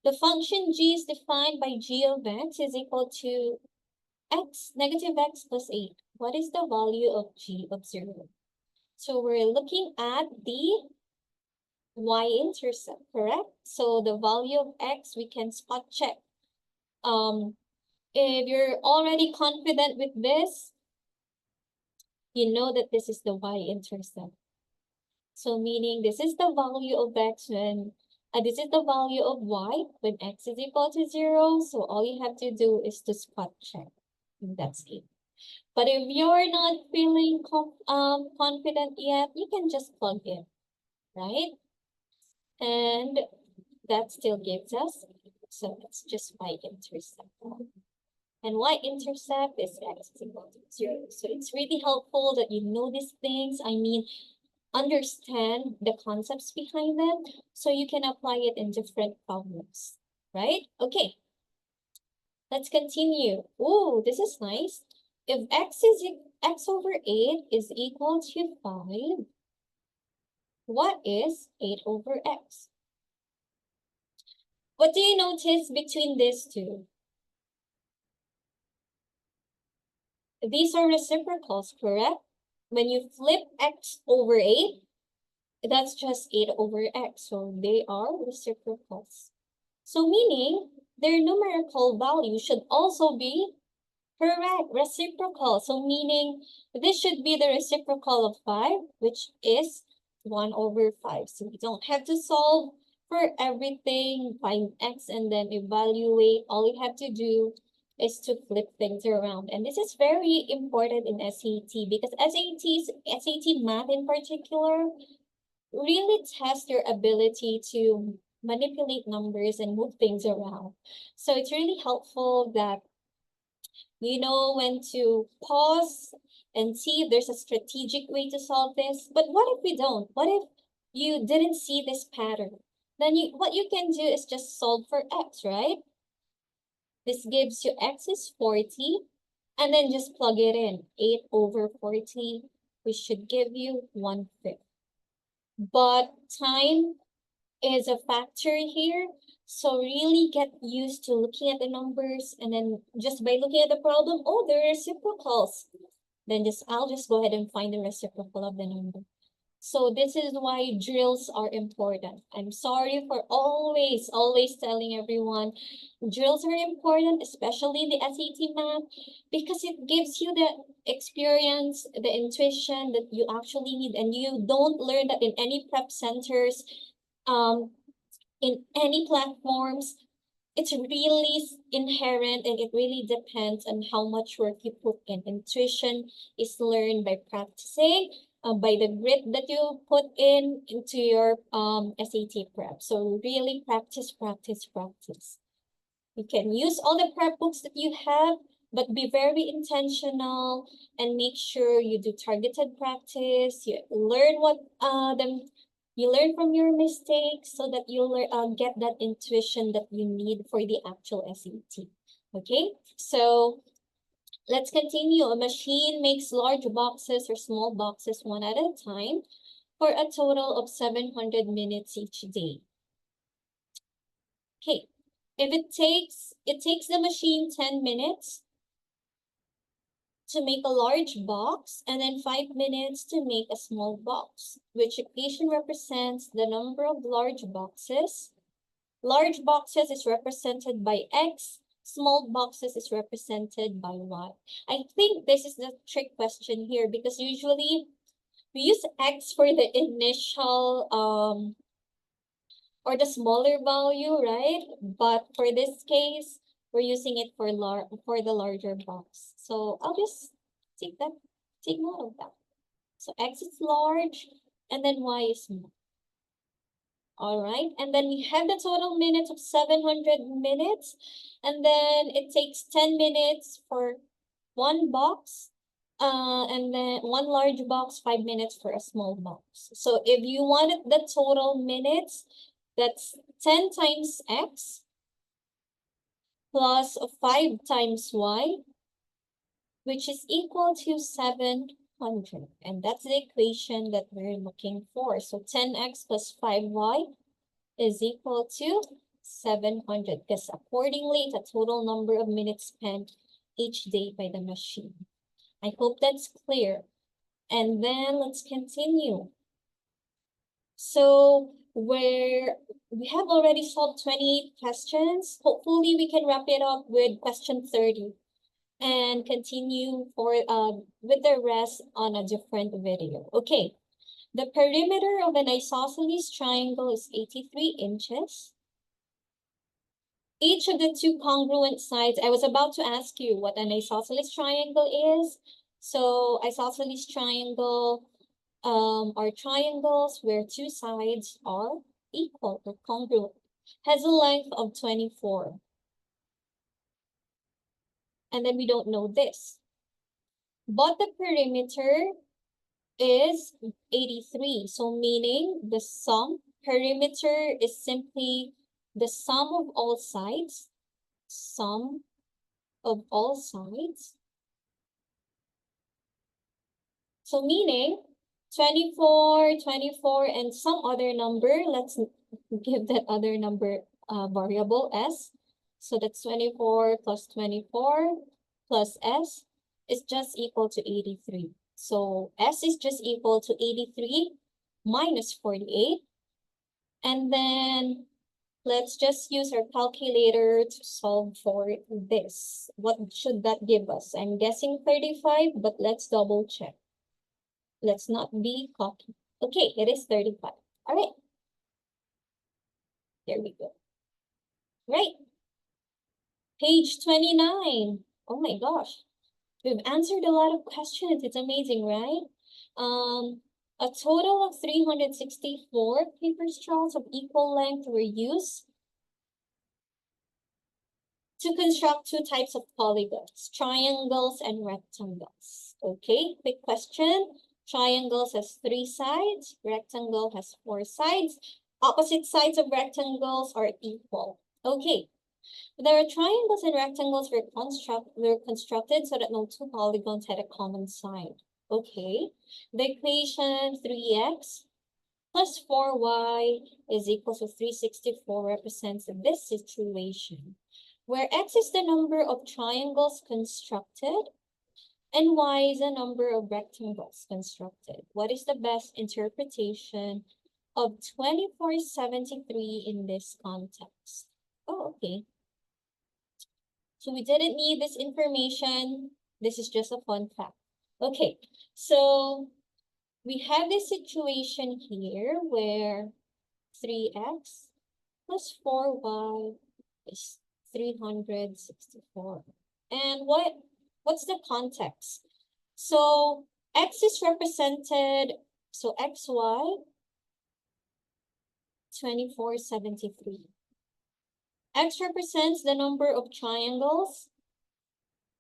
[SPEAKER 1] The function g is defined by g of x is equal to x, negative x plus 8. What is the value of g of 0? So we're looking at the y-intercept, correct? So the value of x, we can spot check. If you're already confident with this, you know that this is the y-intercept. So meaning this is the value of x when, this is the value of y when x is equal to 0. So all you have to do is to spot check. And that's it. But if you're not feeling confident yet, you can just plug in, right? And that still gives us, so it's just y-intercept. And y-intercept is x is equal to 0. So it's really helpful that you know these things. I mean, understand the concepts behind them so you can apply it in different problems, right? Okay, let's continue. Oh, this is nice. If x over 8 is equal to 5, what is 8 over x? What do you notice between these two? These are reciprocals, correct? When you flip x over 8, that's just 8 over x. So they are reciprocals. So meaning their numerical value should also be correct, reciprocal. So meaning this should be the reciprocal of 5, which is 1 over 5. So we don't have to solve for everything, find x and then evaluate. All you have to do is to flip things around. And this is very important in SAT because SAT math in particular really test your ability to manipulate numbers and move things around. So it's really helpful that you know when to pause and see if there's a strategic way to solve this. But what if we don't? What if you didn't see this pattern? Then what you can do is just solve for x, right? This gives you x is 40, and then just plug it in. 8 over 40, we should give you 1/5. But time is a factor here. So really get used to looking at the numbers and then just by looking at the problem, oh, there are reciprocals. Then I'll just go ahead and find the reciprocal of the number. So this is why drills are important. I'm sorry for always telling everyone drills are important, especially the SAT math, because it gives you the experience, the intuition that you actually need, and you don't learn that in any prep centers, in any platforms. It's really inherent and it really depends on how much work you put in. Intuition is learned by practicing, by the grit that you put in into your SAT prep. So really practice, practice, practice. You can use all the prep books that you have, but be very intentional and make sure you do targeted practice. You learn you learn from your mistakes so that you'll get that intuition that you need for the actual SAT. Okay, so let's continue. A machine makes large boxes or small boxes one at a time for a total of 700 minutes each day. Okay, If it takes the machine 10 minutes to make a large box and then 5 minutes to make a small box, which equation represents the number of large boxes. Large boxes is represented by X, small boxes is represented by Y. I think this is the trick question here because usually we use X for the initial or the smaller value, right? But for this case, we're using it for the larger box. So I'll just take note of that. So X is large and then Y is small. All right, and then we have the total minutes of 700 minutes, and then it takes 10 minutes for one box, and then one large box, 5 minutes for a small box. So if you wanted the total minutes, that's 10 times X plus 5 times Y, which is equal to 700. And that's the equation that we're looking for. So 10X plus 5Y is equal to 700 because accordingly, the total number of minutes spent each day by the machine. I hope that's clear. And then let's continue. So we have already solved 28 questions. Hopefully we can wrap it up with question 30 and continue with the rest on a different video. Okay, the perimeter of an isosceles triangle is 83 inches. Each of the two congruent sides, I was about to ask you what an isosceles triangle is. So isosceles triangle are triangles where two sides are equal or congruent. Has a length of 24. And then we don't know this. But the perimeter is 83. So meaning the perimeter is simply the sum of all sides. Sum of all sides. So meaning 24, 24, and some other number. Let's give that other number variable S. So that's 24 plus 24 plus S is just equal to 83. So S is just equal to 83 minus 48. And then let's just use our calculator to solve for this. What should that give us? I'm guessing 35, but let's double check. Let's not be cocky. Okay, it is 35. All right. There we go. Right. Page 29. Oh my gosh. We've answered a lot of questions. It's amazing, right? A total of 364 paper straws of equal length were used to construct two types of polygons, triangles and rectangles. Okay, quick question. Triangles has 3 sides, rectangle has 4 sides. Opposite sides of rectangles are equal. Okay, there are triangles and rectangles were constructed so that no two polygons had a common side. Okay, the equation 3x plus 4y is equal to 364 represents this situation, where x is the number of triangles constructed and y is the number of rectangles constructed. What is the best interpretation of 2473 in this context? Oh, okay. So we didn't need this information. This is just a fun fact. Okay, so we have this situation here where 3x plus 4y is 364. And what's the context? So x is represented, so xy, 2473. X represents the number of triangles.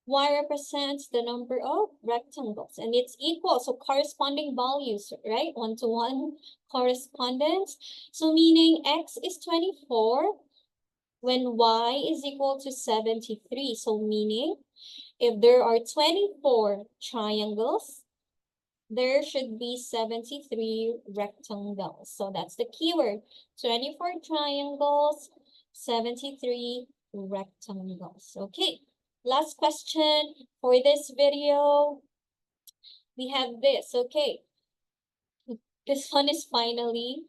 [SPEAKER 1] Y represents the number of rectangles. And it's equal, so corresponding values, right? 1-to-1 correspondence. So meaning x is 24 when y is equal to 73. So meaning if there are 24 triangles, there should be 73 rectangles. So that's the keyword. 24 triangles, 73 rectangles. Okay, last question for this video. We have this, okay. This one is finally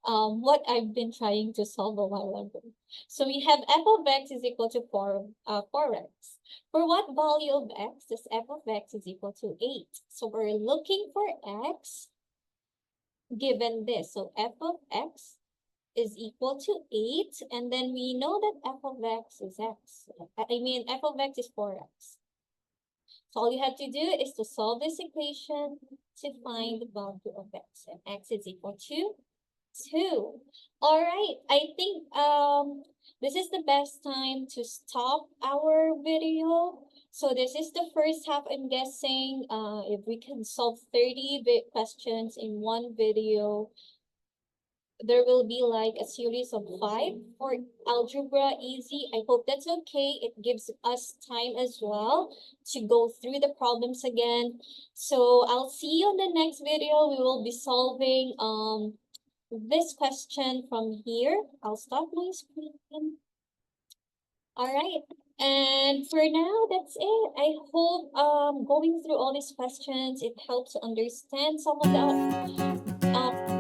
[SPEAKER 1] what I've been trying to solve a while ago. So we have f of x is equal to 4x. For what value of x does f of x is equal to 8? So we're looking for x given this. So f of x is equal to 8, and then we know that f of x is x. F of x is 4x. So all you have to do is to solve this equation to find the value of x, and x is equal to 2. All right, I think this is the best time to stop our video. So this is the first half. I'm guessing if we can solve 30 questions in one video, there will be like a series of 5 for algebra easy. I hope that's okay. It gives us time as well to go through the problems again. So I'll see you on the next video. We will be solving this question from here. I'll stop my screen. All right. And for now, that's it. I hope going through all these questions, it helps to understand some of the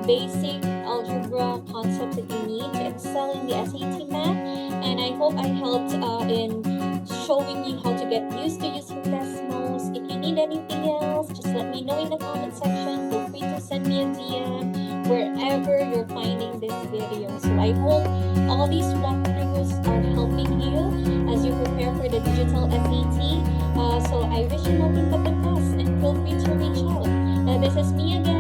[SPEAKER 1] basic algebra concepts that you need to excel in the SAT math. And I hope I helped in showing you how to get used to using decimals. If you need anything else, just let me know in the comment section. Feel free to send me a DM wherever you're finding this video. So I hope all these walkthroughs are helping you as you prepare for the digital SAT. So I wish you nothing but the best, and feel free to reach out. This is me again.